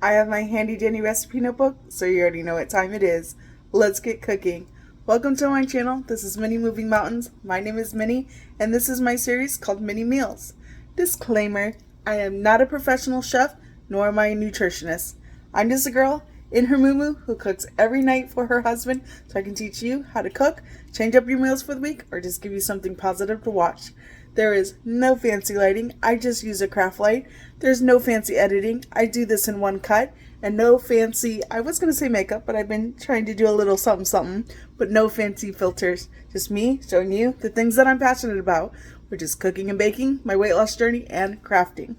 I have my handy dandy recipe notebook, so you already know what time it is. Let's get cooking. Welcome to my channel. This is Minnie Moving Mountains. My name is Minnie, and this is my series called Minnie Meals. Disclaimer, I am not a professional chef, nor am I a nutritionist. I'm just a girl in her moo who cooks every night for her husband, so I can teach you how to cook, change up your meals for the week, or just give you something positive to watch. There is no fancy lighting. I just use a craft light. There's no fancy editing. I do this in one cut. And no fancy, I was going to say makeup, but I've been trying to do a little something, but no fancy filters. Just me showing you the things that I'm passionate about, which is cooking and baking, my weight loss journey, and crafting.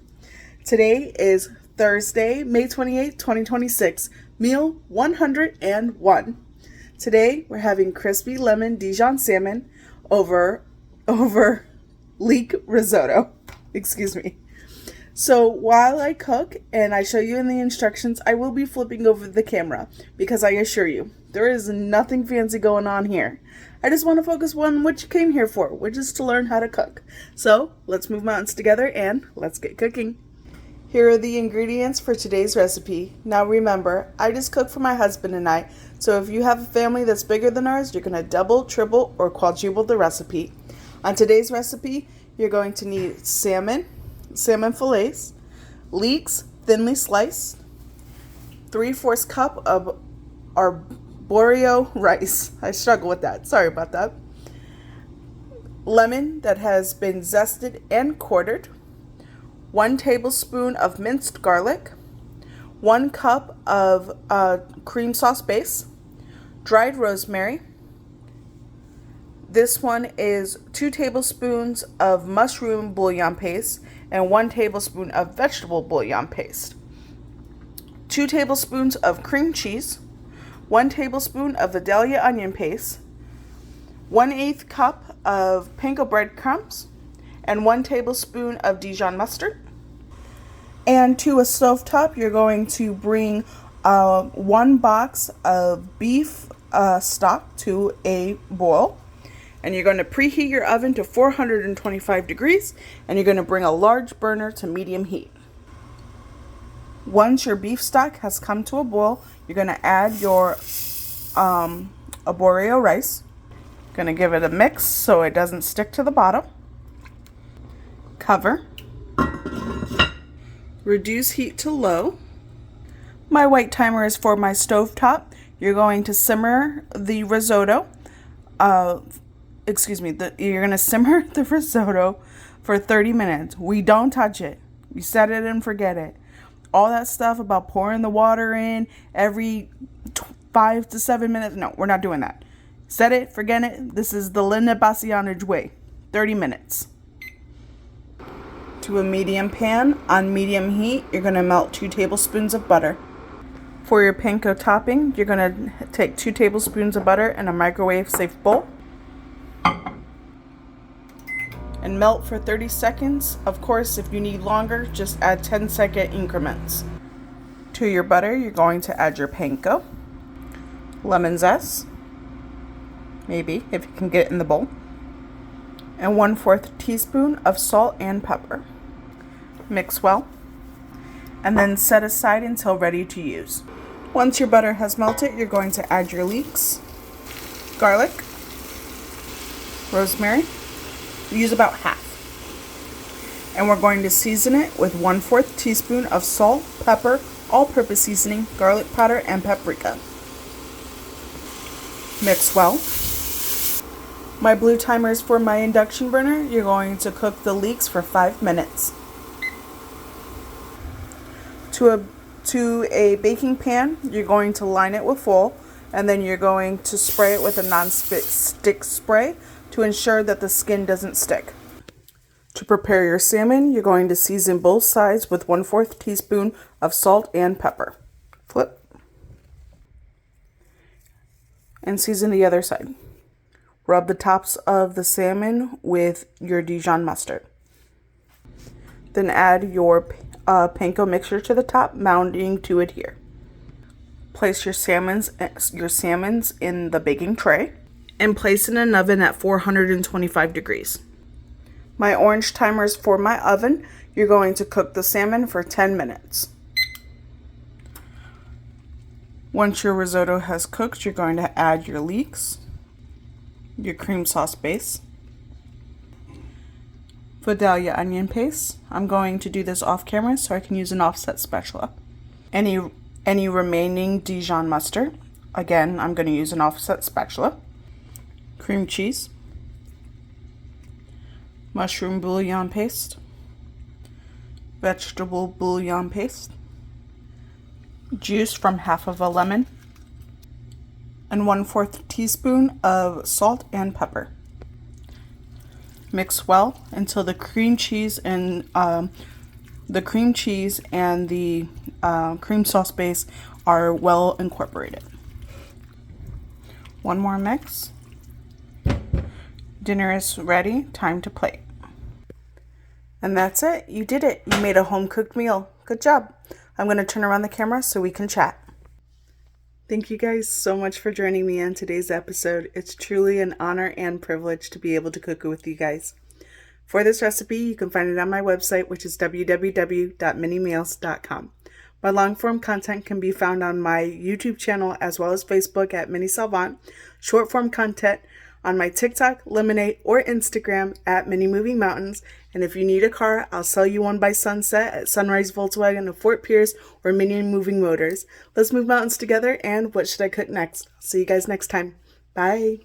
Today is Thursday, May 28th, 2026, meal 101. Today, we're having crispy lemon Dijon salmon over Leek risotto. Excuse me. So while I cook and I show you in the instructions, I will be flipping over the camera because I assure you, there is nothing fancy going on here. I just want to focus on what you came here for, which is to learn how to cook. So let's move mountains together and let's get cooking. Here are the ingredients for today's recipe. Now remember, I just cook for my husband and I, so if you have a family that's bigger than ours, you're going to double, triple, or quadruple the recipe. On today's recipe, you're going to need salmon fillets, leeks thinly sliced, 3/4 cup of arborio rice. I struggle with that. Sorry about that. Lemon that has been zested and quartered, 1 tablespoon of minced garlic, 1 cup of cream sauce base, dried rosemary. This one is 2 tablespoons of mushroom bouillon paste and 1 tablespoon of vegetable bouillon paste. 2 tablespoons of cream cheese, 1 tablespoon of Vidalia onion paste, 1/8 cup of panko breadcrumbs, and 1 tablespoon of Dijon mustard. And to a stovetop, you're going to bring 1 box of beef stock to a boil. And you're going to preheat your oven to 425 degrees, and you're going to bring a large burner to medium heat. Once your beef stock has come to a boil, you're going to add your arborio rice. Going to give it a mix so it doesn't stick to the bottom. Cover. Reduce heat to low. My white timer is for my stovetop. You're going to simmer the risotto. You're going to simmer the risotto for 30 minutes. We don't touch it. We set it and forget it. All that stuff about pouring the water in every 5 to 7 minutes. No, we're not doing that. Set it, forget it. This is the Linda Bassianage way. 30 minutes. To a medium pan, on medium heat, you're going to melt 2 tablespoons of butter. For your panko topping, you're going to take 2 tablespoons of butter in a microwave-safe bowl. And melt for 30 seconds. Of course, if you need longer, just add 10-second increments. To your butter, you're going to add your panko, lemon zest, maybe, if you can get it in the bowl, and 1/4 teaspoon of salt and pepper. Mix well, and then set aside until ready to use. Once your butter has melted, you're going to add your leeks, garlic, rosemary. Use about half. And we're going to season it with 1/4 teaspoon of salt, pepper, all-purpose seasoning, garlic powder, and paprika. Mix well. My blue timer is for my induction burner. You're going to cook the leeks for 5 minutes. To a baking pan, you're going to line it with foil, and then you're going to spray it with a non-stick spray to ensure that the skin doesn't stick. To prepare your salmon, you're going to season both sides with 1/4 teaspoon of salt and pepper. Flip. And season the other side. Rub the tops of the salmon with your Dijon mustard. Then add your panko mixture to the top, mounting to adhere. Place your salmons in the baking tray and place in an oven at 425 degrees. My orange timer is for my oven. You're going to cook the salmon for 10 minutes. Once your risotto has cooked, you're going to add your leeks, your cream sauce base, Vidalia onion paste. I'm going to do this off camera so I can use an offset spatula. Any remaining Dijon mustard. Again, I'm going to use an offset spatula. Cream cheese, mushroom bouillon paste, vegetable bouillon paste, juice from half of a lemon, and 1/4 teaspoon of salt and pepper. Mix well until the cream cheese and the cream sauce base are well incorporated. One more mix. Dinner is ready. Time to plate. And that's it. You did it. You made a home-cooked meal. Good job. I'm going to turn around the camera so we can chat. Thank you guys so much for joining me on today's episode. It's truly an honor and privilege to be able to cook with you guys. For this recipe, you can find it on my website, which is www.minniemeals.com. My long-form content can be found on my YouTube channel as well as Facebook at Minnie Savant. Short-form content on my TikTok, Lemonade, or Instagram at Minnie Moving Mountains. And if you need a car, I'll sell you one by sunset at Sunrise Volkswagen of Fort Pierce or Minnie Moving Motors. Let's move mountains together, and what should I cook next? See you guys next time. Bye.